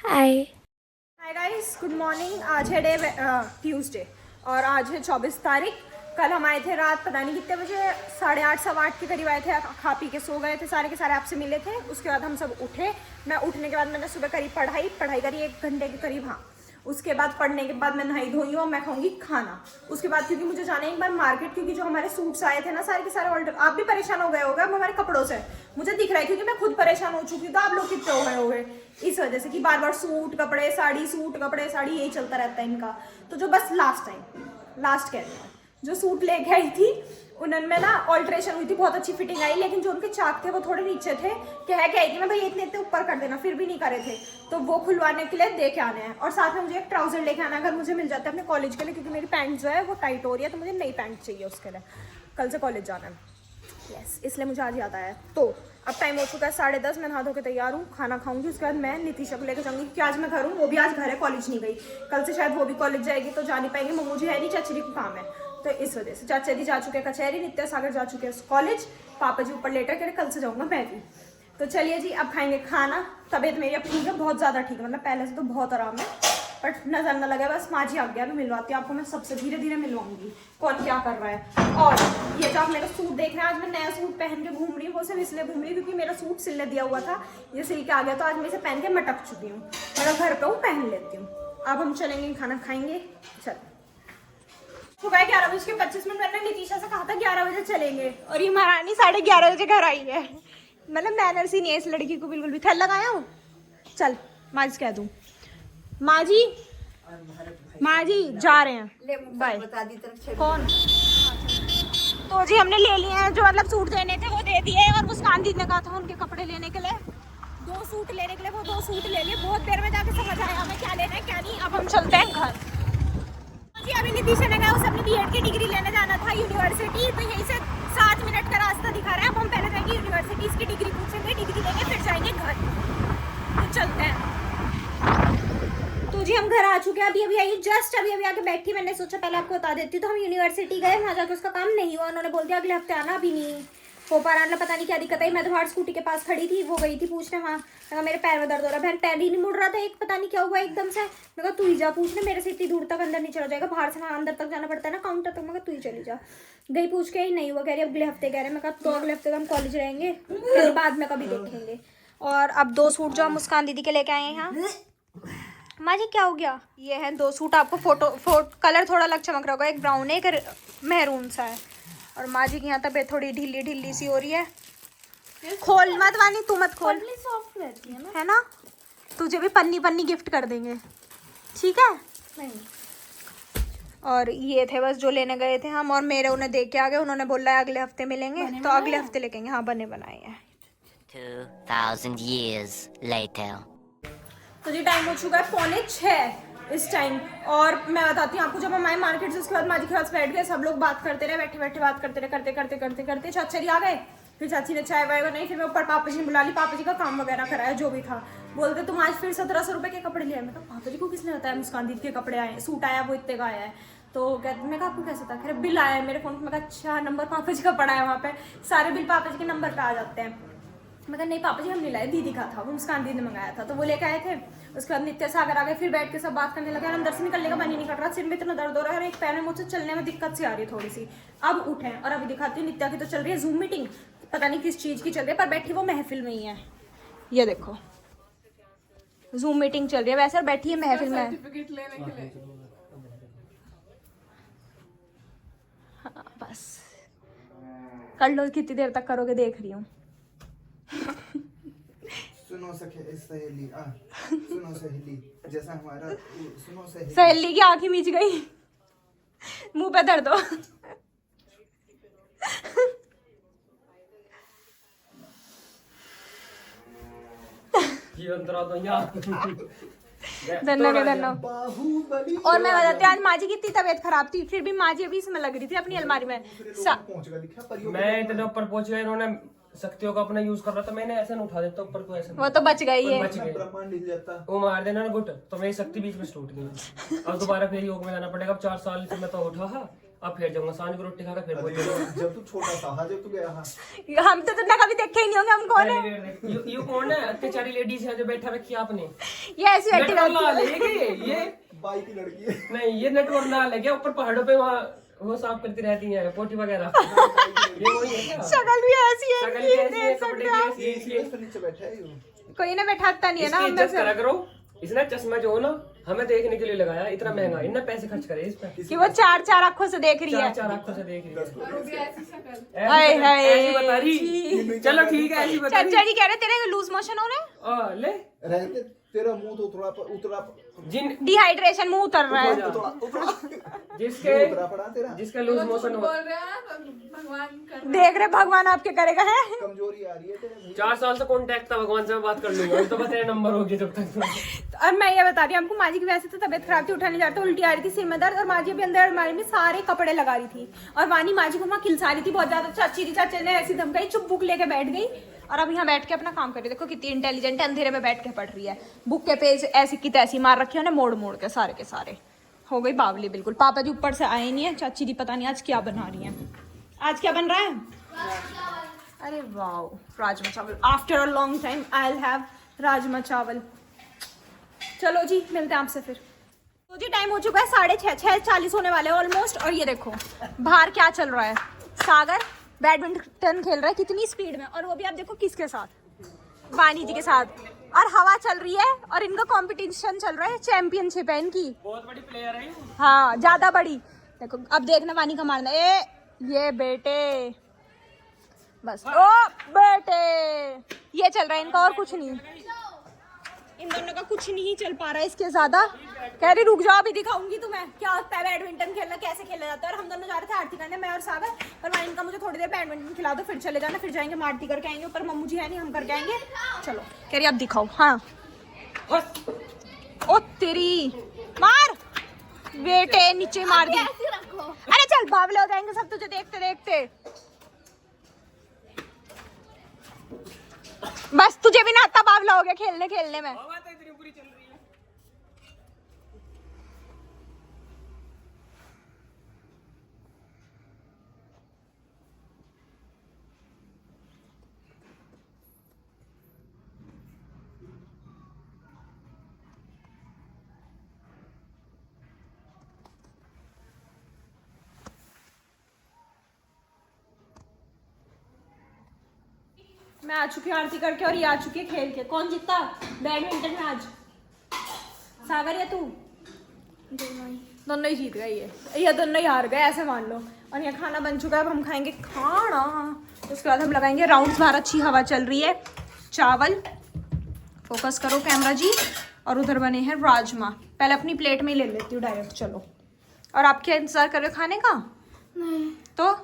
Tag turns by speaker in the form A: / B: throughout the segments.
A: हाय
B: hi guys, good morning. आज है day Tuesday और आज है 24 तारीख। कल हम आए थे रात पता नहीं कितने बजे, 8:30 8:15 के करीब आए थे। खा पी के सो गए थे, सारे के सारे आपसे मिले थे। उसके बाद हम सब उठे। मैं उठने के बाद मैंने सुबह करी पढ़ाई करी 1 घंटे के करीब। हाँ, उसके बाद पढ़ने के बाद मैं नहाई धोई हूँ और मैं खाऊंगी खाना। उसके बाद क्योंकि मुझे जाना है एक बार मार्केट, क्योंकि जो हमारे सूट्स आए थे ना सारे के सारे ऑल्टर। आप भी परेशान हो गए होगे अब हमारे कपड़ों से, मुझे दिख रहा है, क्योंकि मैं खुद परेशान हो चुकी हूँ। तो आप लोग कितने हो गए होगे इस वजह से कि बार बार सूट कपड़े साड़ी, सूट कपड़े साड़ी, यही चलता रहता है इनका। तो जो बस लास्ट कह रही हूँ, जो सूट लेके आई थी उनमें ना ऑल्ट्रेशन हुई थी, बहुत अच्छी फिटिंग आई, लेकिन जो उनके चाक थे वो थोड़े नीचे थे। कह के आई थी मैं, भाई इतने इतने ऊपर कर देना, फिर भी नहीं करे थे। तो वो खुलवाने के लिए दे के आने हैं। और साथ में मुझे एक ट्राउजर लेके आना है, अगर मुझे मिल जाता है अपने कॉलेज के लिए, क्योंकि मेरी पैंट जो है वो टाइट हो रही है। तो मुझे नई पैंट चाहिए उसके लिए, कल से कॉलेज जाना है। यस, इसलिए मुझे आज याद आया। तो अब टाइम हो चुका है 10:30। मैं नहा धो के तैयार हूँ, खाना खाऊंगी। उसके बाद मैं नितिशा को लेकर जाऊंगी, क्योंकि आज मैं घर हूँ, वो भी आज घर है, कॉलेज नहीं गई। कल से शायद वो भी कॉलेज जाएगी, तो जा नहीं पाएंगे। मम्मू जी है नहीं, चाची को काम है, तो इस वजह से। चाचा जी जा चुके हैं कचहरी, नित्य सागर जा चुके हैं कॉलेज, पापा जी ऊपर लेटर के कल से जाऊंगा मैं भी। तो चलिए जी, अब खाएंगे खाना। तबीयत मेरी अब ठीक है, बहुत ज़्यादा ठीक है, मतलब पहले से तो बहुत आराम है। बट नजर न लगे, बस माँ जी आ गया, मैं मिलवाती हूँ आपको। मैं सबसे धीरे धीरे मिलवाऊंगी कौन क्या कर रहा है। और ये जो आप मेरा सूट देख रहे हैं, आज मैं नया सूट पहन के घूम रही हूँ। वो सिर्फ इसलिए घूम रही हूँ क्योंकि मेरा सूट सिलने दिया हुआ था, ये सिल के आ गया, तो आज मैं इसे पहन के मटक चुकी हूँ। मेरा घर पे हूँ, पहन लेती हूँ। अब हम चलेंगे, खाना खाएंगे। चलो, सुबह 11:25 मैंने नितिशा से कहा था 11 बजे चलेंगे, और ये महारानी 11:30 बजे घर आई है। मतलब मैनर्स ही नहीं है इस लड़की को बिल्कुल भी। थैला लगाया हूँ, चल माँ जी कह दूँ, माँ जी जा रहे हैं, बाय। कौन? तो जी हमने ले लिए हैं, जो मतलब सूट देने थे वो दे दिए। और मुस्कान दीदी ने कहा था उनके कपड़े लेने के लिए, 2 सूट लेने के लिए, वो 2 सूट ले लिए। बहुत देर में जाके समझ आया हमें क्या लेना है क्या नहीं। अब हम चलते हैं घर जी। अभी नितिशा ने कहा उसे अपनी बीएड की डिग्री लेने जाना था यूनिवर्सिटी, तो यहीं से 7 मिनट का रास्ता दिखा रहा है। अब हम पहले जाएंगे यूनिवर्सिटी, इसकी डिग्री पूछेंगे, डिग्री लेंगे, फिर जाएंगे घर। तो चलते हैं। तो जी हम घर आ चुके हैं, अभी आई, जस्ट अभी आके बैठी। मैंने सोचा पहले आपको बता देती। तो हम यूनिवर्सिटी गए, वहाँ जाके उसका काम नहीं हुआ। उन्होंने बोल दिया अगले हफ्ते आना, अभी नहीं हो पा रहा। पता नहीं क्या दिक्कत आई। मैं तो बाहर स्कूटी के पास खड़ी थी, वो गई थी पूछने वहाँ। मैं मेरे पैर में दर्द हो रहा है, बहन पैर ही नहीं मुड़ रहा था, एक पता नहीं क्या हुआ एकदम से। मैं कहा तू ही जा पूछने, मेरे से इतनी दूर तक अंदर नहीं चला जाएगा, बाहर से वहाँ अंदर तक जाना पड़ता है ना काउंटर तक। मैं कहा तू ही चली जा। गई पूछ के, ही नहीं हुआ, कह रही अगले हफ्ते कह रहे। मैं कहा तो अगले हफ्ते तो हम कॉलेज रहेंगे, फिर बाद में कभी देखेंगे। और अब 2 सूट जो हम मुस्कान दीदी के लेके आए हैं यहाँ। माँ जी क्या हो गया? ये हैं 2 सूट, आपको फोटो कलर थोड़ा अलग चमक रहा होगा, एक ब्राउन है, एक मैरून सा है। और माँ जी की यहाँ तबीयत थोड़ी ढीली सी हो रही है। खोल मत वानी, तू मत खोल, सॉफ्ट रहती है ना। तुझे भी पन्नी गिफ्ट कर देंगे, ठीक है? नहीं। और ये थे बस जो लेने गए थे हम, और मेरे उन्हें दे के आ गए। उन्होंने बोला है अगले हफ्ते मिलेंगे, तो अगले हफ्ते लेकेंगे। हाँ, बने बनाए हैं।
C: 2000 years later.
B: तो जी टाइम हो चुका है 5:45 इस टाइम। और मैं बताती हूँ आपको, जब हम आए मार्केट से, उसके बाद माँ जी के पास बैठ गए, सब लोग बात करते रहे, बैठे बात करते रहे, करते चाचा जी आ गए। फिर चाची ने चाय वाय बनाई, फिर मैं ऊपर पापा जी ने बुला ली, पापा जी का काम वगैरह कराया जो भी था। बोलते तुम आज फिर 1700 रुपये के कपड़े ले आए। मैं कहा पापा जी को किसने बताया मुस्कान दीदी के कपड़े आए, सूट आया वो इतने का आया है। तो कहते, मैं कहा आपको कैसे था? खैर बिल आया है मेरे फोन पे। मैं कहा अच्छा, नंबर पापा जी का पड़ा है वहाँ पे, सारे बिल पापा जी के नंबर पे आ जाते हैं। मैं कहा नहीं पापा जी हम नहीं लाए, दीदी का था, वो मुस्कान दीदी ने मंगाया था, तो वो लेके आए थे। उसके बाद नित्य सागर आ गए, फिर बैठ के सब बात करने लगे। अंदर से निकलने का मन ही नहीं कर रहा, सिर में इतना दर्द हो रहा है, और एक पैर में मुझसे चलने में दिक्कत सी आ रही है थोड़ी सी। अब उठे और अभी दिखाती हूँ, नित्या की तो चल रही है जूम मीटिंग, पता नहीं किस चीज़ की चल रही है, पर बैठी वो महफिल में ही है। ये देखो जूम मीटिंग चल रही है वैसे, और बैठी है महफिल में। हाँ बस कर लो, कितनी देर तक करोगे देख रही हूँ।
D: सुनो सहेली, सुनो सहेली, जैसा हमारा सुनो
B: सहेली की आंखें मीच गई, मुंह पे दर्द हो।
D: बाहुबली।
B: और मैं बताती हूँ, आज माँ जी की इतनी तबीयत खराब थी, फिर भी माँ जी अभी इसमें लग रही थी अपनी अलमारी में।
E: मैं इतने ऊपर पहुंच गया, इन्होंने शक्तियों का अपना यूज कर रहा था, मैंने ऐसे न उठा देता ऊपर को, ऐसे
B: वो तो बच गई है,
E: बच गए। वो मार देना ना गुट, तो मेरी शक्ति बीच में टूट गई। अब दोबारा फिर योग में जाना पड़ेगा। अब 4 साल से मैं तो उठा, अब फिर जाऊंगा सांझ को रोटी खाकर फिर पहुंच जाऊंगा।
D: जब तू छोटा था, हाँ, जब तू गया, हाँ,
B: हम तो तुमने कभी देखे ही नहीं होंगे, हम कौन है?
E: ये कौन है अत्याचारी लेडीज है जो बैठा रखी है आपने?
B: ये ऐसी बैठी
E: नटवर
B: रहती
E: लाल
B: है।
E: है ये
D: बाई की लड़की है।
E: नहीं, ये नटवर लाल है क्या? ऊपर पहाड़ों पे वहाँ वो साफ करती रहती है पोटी वगैरह। ये वही है क्या?
B: शक्ल भी ऐसी है,
E: शक्ल भी ऐसी है,
B: देख
E: कपड़े
B: सकते
E: भी
B: हो।
E: ऐसी है, इसलिए
D: इसके नीचे बैठा है ये।
B: कोई ना बैठाता नहीं है ना
E: इसकी
B: हम में
E: इज्जत
B: से।
E: करा करो। इसने चश्मा जो हो ना हमें देखने के लिए लगाया, इतना महंगा, इतना पैसे खर्च करे इस पे।
B: कि वो चार चार आंखों से देख रही है।
E: चार आंखों से देख रही है।
B: हाय हाय
E: ऐसी बता रही। चलो ठीक है, ऐसी बता रही।
B: चाचा जी कह रहे तेरे लूज मोशन हो रहे हैं,
E: ले
D: रहते तेरा मुंह तो उतरा
E: जिन
B: डिहाइड्रेशन, मुंह उतर रहा है।
D: उतरा पड़ा तेरा।
E: जिसका लूज मोशन हो,
B: देख रहे भगवान आपके करेगा है।
D: कमजोरी आ रही है तेरे भाई।
E: 4 साल से कॉन्टेक्ट था, भगवान से मैं बात कर लूंगा। तो बस तेरा नंबर हो गया जब तक।
B: और मैं ये बता रही हूँ आपको, माँ जी की वैसे तो तबियत खराब थी, उठा नहीं जा रहा था, उल्टी आ रही थी, सिर में दर्द, और माँ जी अभी अंदर अलमारी में सारे कपड़े लगा रही थी, और वानी माँ जी को वहाँ खिलसा रही थी बहुत ज्यादा। चाची ने ऐसी धमकाई, चुप बुक लेके बैठ गई, और अब यहाँ बैठ के अपना काम कर रही है। देखो कितनी इंटेलिजेंट है, अंधेरे में बैठ के पढ़ रही है। बुक के पेज ऐसी की तैसी मार रखे उन्हें, मोड़ मोड़ के सारे सारे। हो गई बावली बिल्कुल। पापा जी ऊपर से आए नहीं है, चाची जी पता नहीं आज क्या बना रही है। आज क्या बन रहा है? अरे वाह, राजमा चावल। After a long time I will have rajma चावल। चलो जी, मिलते हैं आपसे फिर। तो जी टाइम हो चुका है 6:40 होने वाले हैं ऑलमोस्ट। और ये देखो बाहर क्या चल रहा है। सागर बैडमिंटन खेल रहा है कितनी स्पीड में, और वो भी आप देखो किसके साथ, वानी जी के साथ। और हवा चल रही है, और इनका कंपटीशन चल रहा है, चैंपियनशिप है इनकी।
E: बहुत बड़ी प्लेयर है।
B: हाँ, ज्यादा बड़ी। देखो अब देखना वानी का मारना। ये बेटे, बस ओ बेटे, ये चल रहा है इनका, और कुछ नहीं। इन दोनों का कुछ नहीं चल पा रहा है इसके ज्यादा। कह रही रुक जाओ, अभी दिखाऊंगी तुम्हें क्या होता है बैडमिंटन खेलना, कैसे खेला जाता है। और हम दोनों जा रहे थे आरती करने, मैं और सागर। पर वहाँ इनका मुझे थोड़ी देर बैडमिंटन खिला दो, फिर चले जाना, फिर जाएंगे आरती करके आएंगे। ऊपर मम्मू जी है नहीं, हम करके आएंगे। चलो, कह रही अब दिखाओ। हाँ, ओ तेरी मार बेटे, नीचे मार दी। अरे चल, बावले हो जाएंगे सब तुझे देखते देखते। बस तुझे भी ना आता बावला हो गया खेलने खेलने में। मैं आ चुकी हूँ आरती करके, और ये आ चुकी है खेल के। कौन जीता बैडमिंटन में आज, सागर या तू? दोनों ही जीत गए, ये दोनों ही हार गए, ऐसे मान लो। और यहाँ खाना बन चुका है, अब हम खाएंगे खाना। उसके बाद हम लगाएंगे राउंड्स। बाहर अच्छी हवा चल रही है। चावल, फोकस करो कैमरा जी। और उधर बने हैं राजमा। पहले अपनी प्लेट में ही ले लेती हूँ डायरेक्ट। चलो, और आप क्या इंतजार कर रहे हो खाने का?
A: नहीं,
B: तो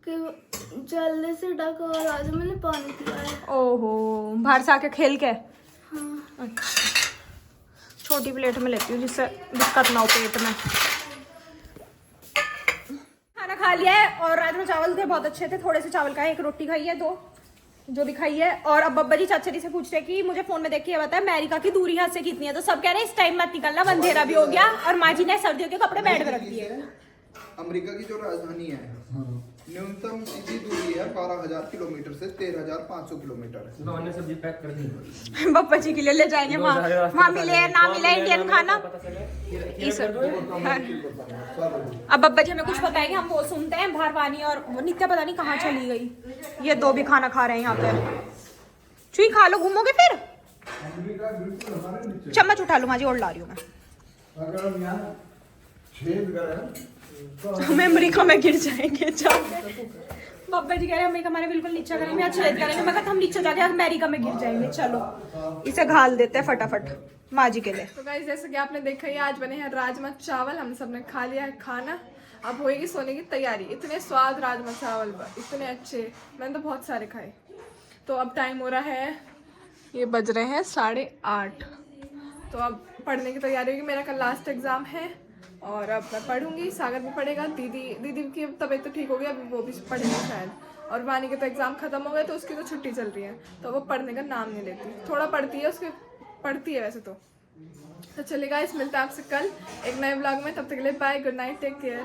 A: जल्दी से ढका, और आज मैंने पानी पिया है।
B: ओहो, बाहर से आके खेल के।
A: हाँ।
B: अच्छा, छोटी प्लेट में लेती हूँ जिससे दिक्कत ना हो पेट में। खाना खा लिया है, और राजमा चावल थे, बहुत अच्छे थे। थोड़े से चावल का है, एक रोटी खाई है, 2 जो भी खाई है। और अब बब्बा जी चाचा जी से पूछ रहे कि मुझे फोन में देख के ये बताया अमेरिका की दूरी यहाँ से कितनी है। तो सब कह रहे हैं इस टाइम मत निकलना, अंधेरा भी हो गया। और माँ जी ने सर्दियों के कपड़े बेड पे रख दिए।
D: अमेरिका की जो राजधानी है, न्यूनतम सीधी दूरी है 12,000 किलोमीटर से 13,500 किलोमीटर है।
E: तो हमने सब्जी पैक कर दी।
B: बब्बा जी के लिए ले जाएंगे वहाँ मिले ना मिले इंडियन खाना। अब बब्बा जी हमें कुछ बताएंगे, हम वो सुनते हैं। बाहर वानी और नित्या पता नहीं कहाँ चली गई। ये 2 भी खाना खा रहे हैं यहाँ पे। चुई खा लो, घूमोगे फिर। चम्मच उठा लो माँ जी, और ला रही हूँ मैं। हम अमेरिका में गिर जाएंगे जाके। बब्बा जी कह रहे हैं अमेरिका हमारे बिल्कुल नीचे करेंगे, अच्छे करेंगे। मैं कहता हम नीचे जाके अमेरिका में गिर जाएंगे। चलो, इसे घाल देते हैं फटाफट माँ जी के लिए।
F: तो गाइस, जैसे कि आपने देखा ही, आज बने हैं राजमा चावल। हम सब ने खा लिया है खाना, अब होएगी सोने की तैयारी। इतने स्वाद राजमा चावल, इतने अच्छे, मैंने तो बहुत सारे खाए। तो अब टाइम हो रहा है, ये बज रहे हैं 8:30। तो अब पढ़ने की तैयारी होगी। मेरा कल लास्ट एग्ज़ाम है, और अब मैं पढ़ूंगी, सागर भी पढ़ेगा, दीदी की तबीयत तो ठीक हो गई, अभी वो भी पढ़ेगी शायद। और वानी के तो एग्ज़ाम ख़त्म हो गए, तो उसकी तो छुट्टी चल रही है, तो वो पढ़ने का नाम नहीं लेती। थोड़ा पढ़ती है, उसके पढ़ती है वैसे तो चलेगा। इस मिलता है आपसे कल एक नए ब्लॉग में। तब तक के लिए bye, good night, take care.